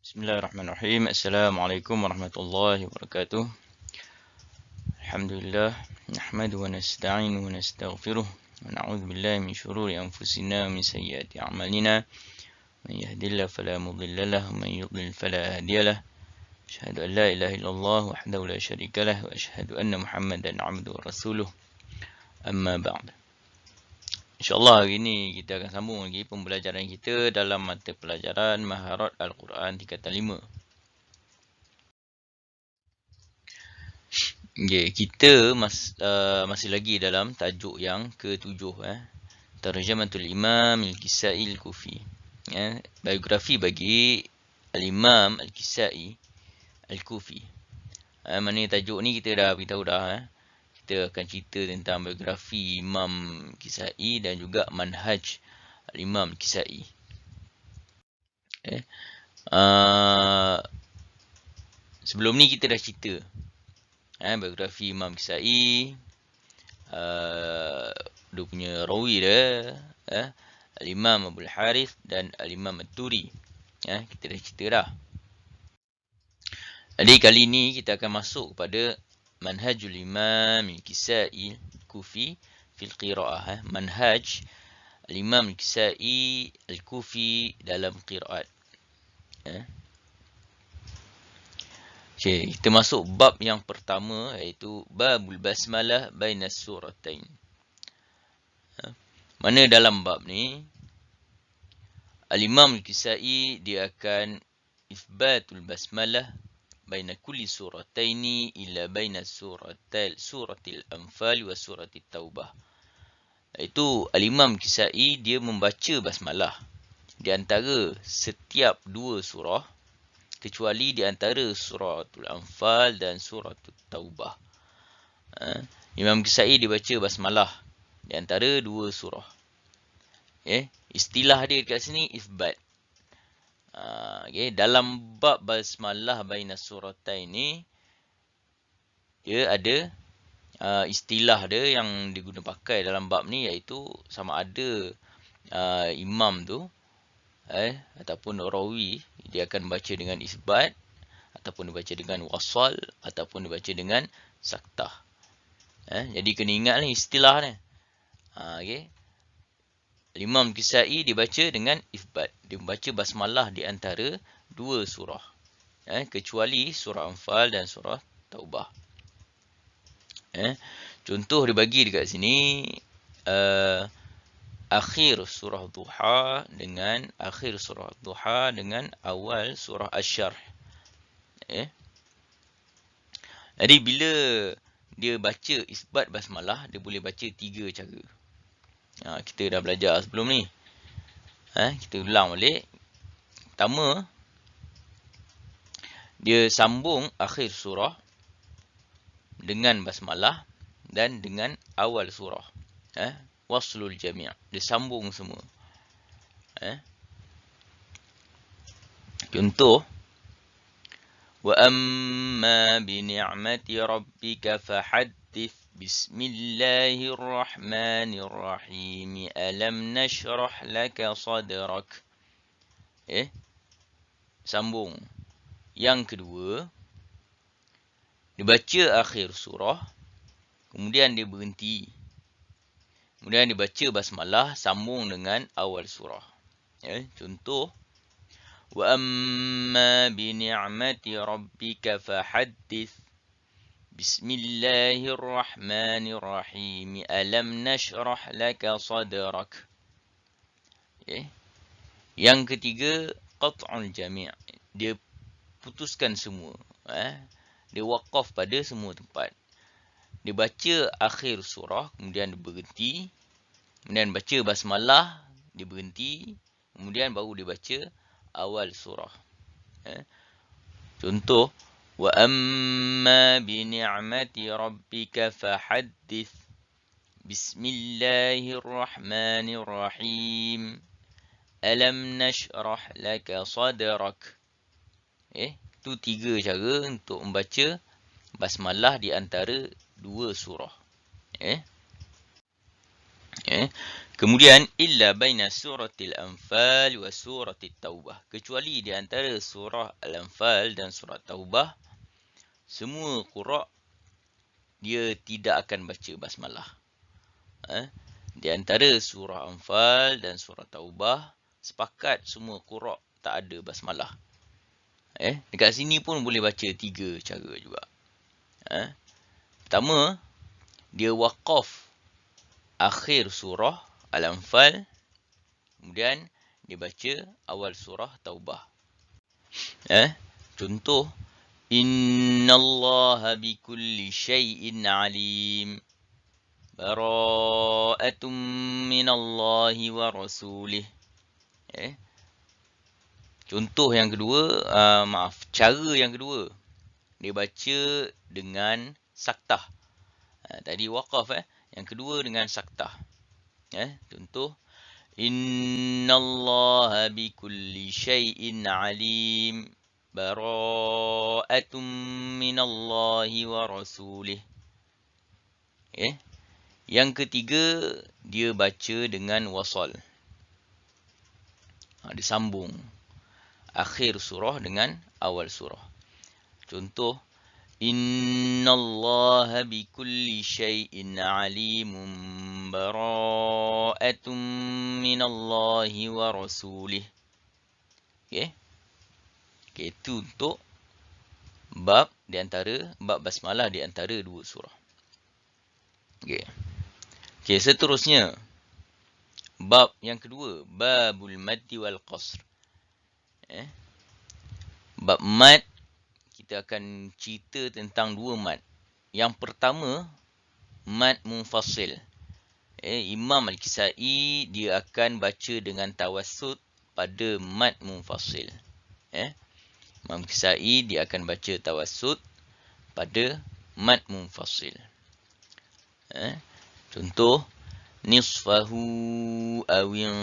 Bismillahirrahmanirrahim. Assalamualaikum warahmatullahi wabarakatuh. Alhamdulillah. Nahmadu wa nasta'inu wa nastaghfiruh. Wa na'udzu billahi min shururi anfusina wa min sayyiati a'malina. Man yahdihillahu fala mudilla lahu wa man yudlil fala hadiya lahu. Asyhadu an la ilaha illallah wahdahu la syarika lahu wa asyhadu anna Muhammadan 'abduhu wa rasuluh. Amma ba'd. InsyaAllah hari ini kita akan sambung lagi pembelajaran kita dalam mata pelajaran Maharat Al-Quran tingkatan 5. Okay, kita masih lagi dalam tajuk yang ke-7. Tarjamatul Imam Al-Kisai Al-Kufi. Biografi bagi Al-Imam Al-Kisai Al-Kufi. Mana tajuk ni kita dah beritahu dah. Kita akan cerita tentang biografi Imam Kisai dan juga manhaj Al-Imam Kisai. Sebelum ni kita dah cerita biografi Imam Kisai, dia punya rawi dia, Al-Imam Abul Harith dan Al-Imam At-Turi. Kita dah cerita dah. Jadi kali ni kita akan masuk kepada Manhajul Imam Al-Kisai Al-Kufi fil Qira'ah. Manhaj Al-Imam Al-Kisai Al-Kufi dalam qiraat. Okay, kita masuk bab yang pertama, iaitu Babul Basmalah Bainas Suratain. Mana dalam bab ni Al-Imam Al-Kisai dia akan Ithbatul Basmalah baina kulli surataini illa baina suratil Anfal wa suratit Taubah. Iaitu Al-Imam Kisai dia membaca basmalah di antara setiap dua surah kecuali di antara suratul Anfal dan suratul Taubah. Imam Kisai dibaca basmalah di antara dua surah. Istilah dia dekat sini isbat. Dalam bab basmalah bainas suratain ni dia ada istilah dia yang diguna pakai dalam bab ni, iaitu sama ada imam tu ataupun rawi dia akan baca dengan isbat, ataupun dibaca dengan wasal, ataupun dibaca dengan saktah. Jadi kena ingat ni istilah ni. Imam Kisai dibaca dengan isbat. Dia membaca basmalah di antara dua surah. Kecuali surah Anfal dan surah Taubah. Contoh dia bagi dekat sini, akhir surah Duha dengan akhir surah Duha dengan awal surah Asy-Syarh. Jadi bila dia baca isbat basmalah, dia boleh baca tiga cara. Kita dah belajar sebelum ni. Kita ulang balik. Pertama, dia sambung akhir surah dengan basmalah dan dengan awal surah. Waslul jami'. Dia sambung semua. Contoh, wa amma bi ni'mati rabbika fahaddits bismillahirrahmanirrahim alam nashrah laka sadrak. Sambung. Yang kedua, dibaca akhir surah, kemudian dia berhenti. Kemudian dibaca basmalah sambung dengan awal surah. Contoh, wa amma bi ni'mati rabbika fahaddits bismillahirrahmanirrahim alam nashrah laka sadrak. Yang ketiga, qat'ul jami'. Dia putuskan semua. Dia waqaf pada semua tempat. Dia baca akhir surah, kemudian dia berhenti. Kemudian baca basmalah, dia berhenti. Kemudian baru dia baca awal surah. Contoh, wa amma bi ni'mati rabbika fahaddits bismillahirrahmanirrahim alam nashrah laka sadrak. Itu tiga cara untuk membaca basmalah di antara dua surah. Kemudian illa baina suratil Anfal wa suratit Taubah. Kecuali di antara surah Al-Anfal dan surah Taubah, semua qura' dia tidak akan baca basmalah. Di antara surah Anfal dan surah Taubah, sepakat semua qura' tak ada basmalah. Dekat sini pun boleh baca 3 cara juga. Pertama, dia waqaf akhir surah Al-Anfal, kemudian dia baca awal surah Taubah. Contoh, innallaha bikulli syai'in alim, bara'atum minallahi wa rasulih. Contoh yang kedua, cara yang kedua, dia baca dengan saktah. Tadi waqaf, yang kedua dengan saktah. Contoh, innallaha bikulli syai'in alim, bara'atum minallahi wa rasulih. Yang ketiga, dia baca dengan wasal. Dia sambung akhir surah dengan awal surah. Contoh, innallaha bikulli syai'in alimun, bara'atum minallahi wa rasulih. Itu untuk bab basmalah di antara dua surah. Seterusnya, bab yang kedua, babul maddi wal qasr. Bab mad, kita akan cerita tentang dua mad. Yang pertama, mad munfasil. Imam Al-Kisai dia akan baca dengan tawassut pada mad munfasil. Imam Al-Kisai dia akan baca tawassut pada mad munfasil. Contoh, nisfahu awin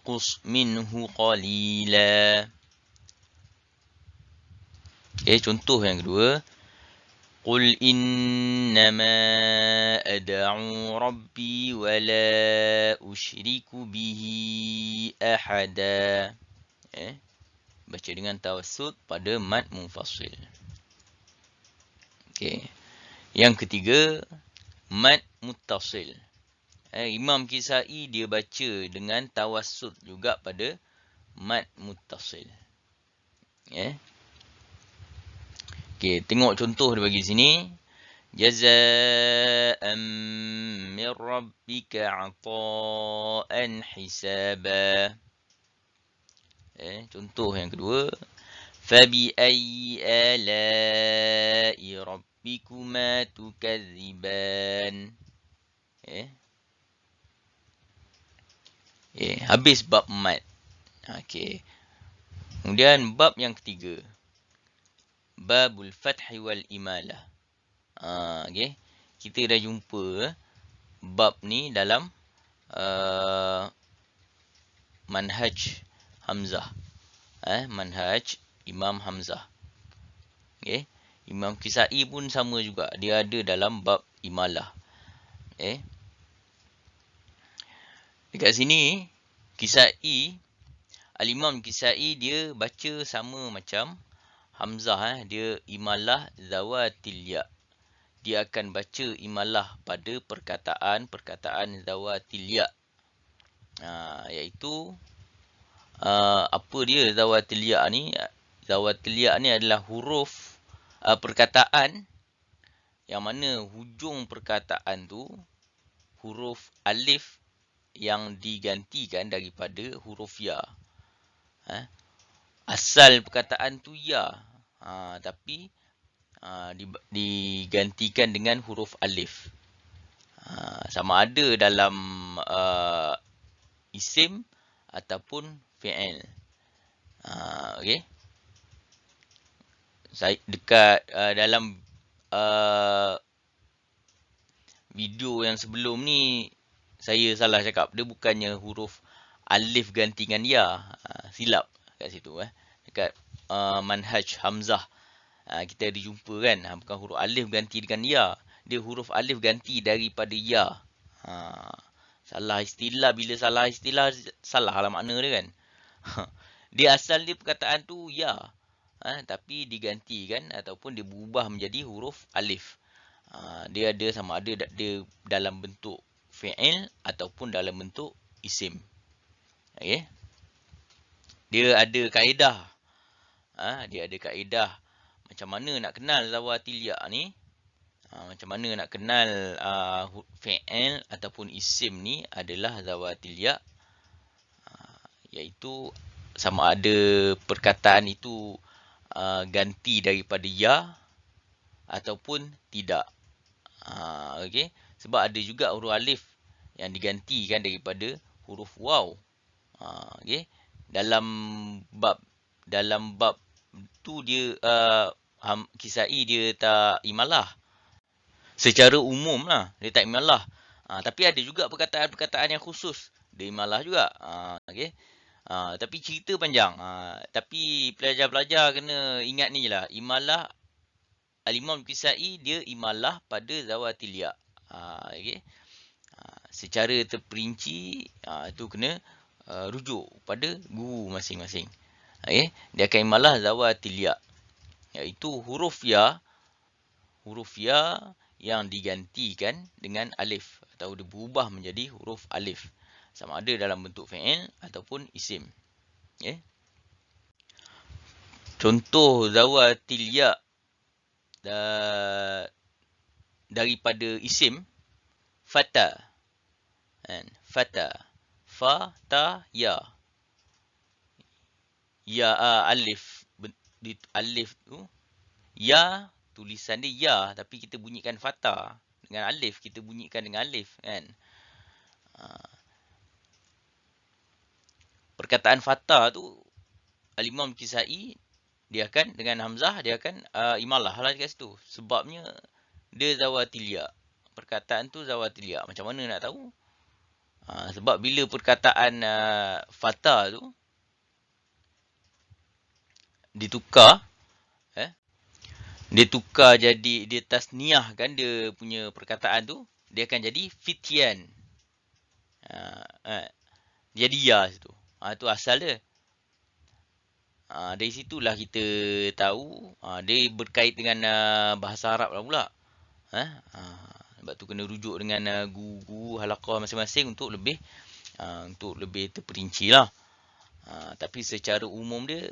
qus minhu qalila. Contoh yang kedua, qul innama ad'u rabbi wa la usyriku bihi ahada. Baca dengan tawassut pada mad munfasil. Yang ketiga, mad muttasil. Imam Kisai dia baca dengan tawassut juga pada mad muttasil. Tengok contoh dia bagi sini. Jazaa'an min rabbika 'ata'an hisaba. Contoh yang kedua, fabi ayyi ala'i rabbikuma tukadziban. Habis bab mad. Kemudian bab yang ketiga, babul fathi wal imalah. Kita dah jumpa bab ni dalam manhaj Hamzah. Manhaj Imam Hamzah. Imam Kisai pun sama juga. Dia ada dalam bab imalah. Dekat sini, Kisai, Al-Imam Kisai dia baca sama macam Hamzah. Dia imalah zawatil ya. Dia akan baca imalah pada perkataan zawatil ya. Iaitu apa dia zawatil ya ni? Zawatil ya ni adalah huruf perkataan yang mana hujung perkataan tu huruf alif yang digantikan daripada huruf ya. Asal perkataan tu ya, tapi digantikan dengan huruf alif. Sama ada dalam isim ataupun fi'il. Saya dekat dalam video yang sebelum ni saya salah cakap. Dia bukannya huruf alif ganti dengan ya. Silap kat situ. Dekat manhaj Hamzah. Kita ada jumpa kan. Bukan huruf alif ganti dengan ya. Dia huruf alif ganti daripada ya. Salah istilah, bila salah istilah, salah lah makna dia kan. Dia asal dia perkataan tu ya. Tapi digantikan ataupun dia berubah menjadi huruf alif. Dia ada sama ada dia dalam bentuk fi'il ataupun dalam bentuk isim. Okay. Dia ada kaedah. Dia ada kaedah. Macam mana nak kenal zawatil ya ni? Macam mana nak kenal fi'il ataupun isim ni adalah zawatil ya, iaitu sama ada perkataan itu ganti daripada ya ataupun tidak. Okey, sebab ada juga huruf alif yang digantikan daripada huruf waw. Okey, dalam bab tu dia Kisai dia tak imalah. Secara umum lah, dia tak imalah. Tapi ada juga perkataan-perkataan yang khusus. Dia imalah juga. Okay. Tapi cerita panjang. Tapi pelajar-pelajar kena ingat ni je lah. Imalah, Al-Imam Kisai dia imalah pada zawatil ya. Okay. Secara terperinci, itu kena rujuk pada guru masing-masing. Okay. Dia akan imalah zawatil ya. Iaitu huruf ya yang digantikan dengan alif atau dia berubah menjadi huruf alif, sama ada dalam bentuk fi'il ataupun isim. Okay. Contoh zawatil ya daripada isim fata. Fata, fa, ta, ya. Ya, alif tu ya, tulisan dia ya, tapi kita bunyikan fatha dengan alif, kita bunyikan dengan alif kan. Perkataan fatha tu Al-Imam Kisai dia akan dengan hamzah, dia akan imalah lah dekat situ, sebabnya dia zawatil ya. Perkataan tu zawatil ya. Macam mana nak tahu? Sebab bila perkataan fatha tu ditukar, dia tukar jadi, dia tasniah kan dia punya perkataan tu, dia akan jadi fityan. Jadi ya situ. Tu asal dia. Dari situlah kita tahu dia berkait dengan bahasa Arab lah pula. Sebab tu kena rujuk dengan guru halaqah masing-masing untuk lebih terperinci lah. Tapi secara umum dia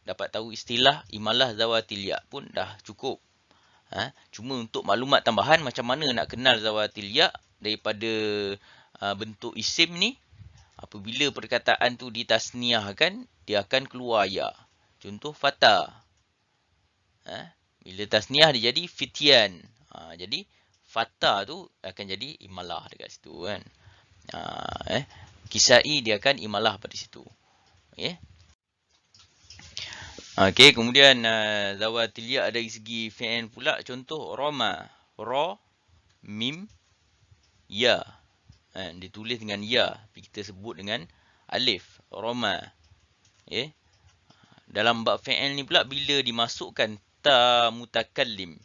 dapat tahu istilah imalah zawatil ya pun dah cukup. Cuma untuk maklumat tambahan macam mana nak kenal zawatil ya daripada bentuk isim ni, apabila perkataan tu ditasniahkan, dia akan keluar ya. Contoh fata. Bila tasniah dia jadi fityan. Jadi fata tu akan jadi imalah dekat situ kan. Kisai dia akan imalah pada situ. Okay. Okey, kemudian zawatil ya dari segi fi'il pula, contoh roma, ra, mim, ya. Ditulis dengan ya, tapi kita sebut dengan alif, roma. Okay. Dalam bab fi'il ni pula, bila dimasukkan ta mutakallim,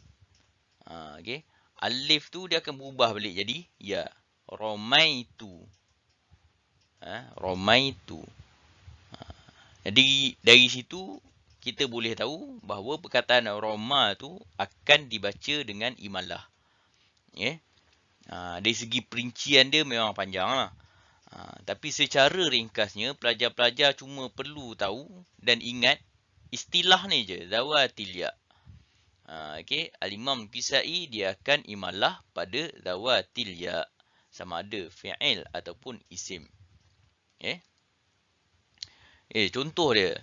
okay, alif tu dia akan berubah balik jadi ya. Romaitu. Romaitu. Jadi dari situ kita boleh tahu bahawa perkataan Roma tu akan dibaca dengan imalah. Okay. Dari segi perincian dia memang panjang lah. Tapi secara ringkasnya, pelajar-pelajar cuma perlu tahu dan ingat istilah ni je, zawatil ya. Okay. Al-Imam Kisai dia akan imalah pada zawatil ya, sama ada fi'il ataupun isim. Okay. Contoh dia.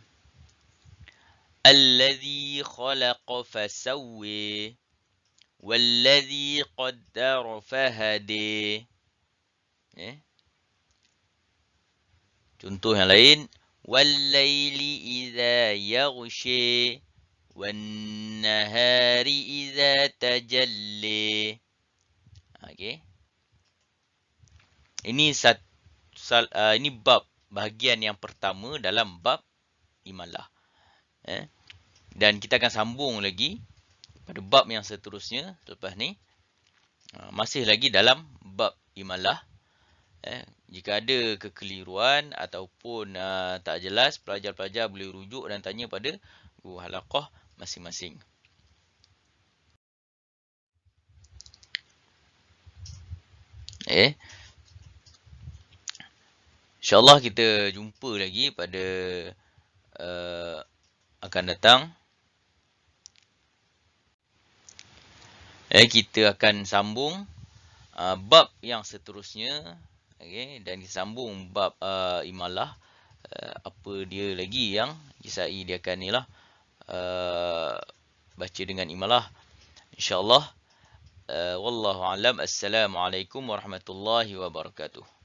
Alladhi khalaqa fasawwi walladhi qaddara fahadi. Contoh yang lain, wallaili idza yaghshi wannahari idza tajalli. Okey. Ini bab bahagian yang pertama dalam bab imalah. Dan kita akan sambung lagi pada bab yang seterusnya selepas ni. Masih lagi dalam bab imalah. Jika ada kekeliruan ataupun tak jelas, pelajar-pelajar boleh rujuk dan tanya pada guru halaqah masing-masing. InsyaAllah kita jumpa lagi pada akan datang. Kita akan sambung bab yang seterusnya. Dan kita sambung bab imalah. Apa dia lagi yang Kisai dia akan ni lah baca dengan imalah. InsyaAllah. Wallahu alam. Assalamualaikum warahmatullahi wabarakatuh.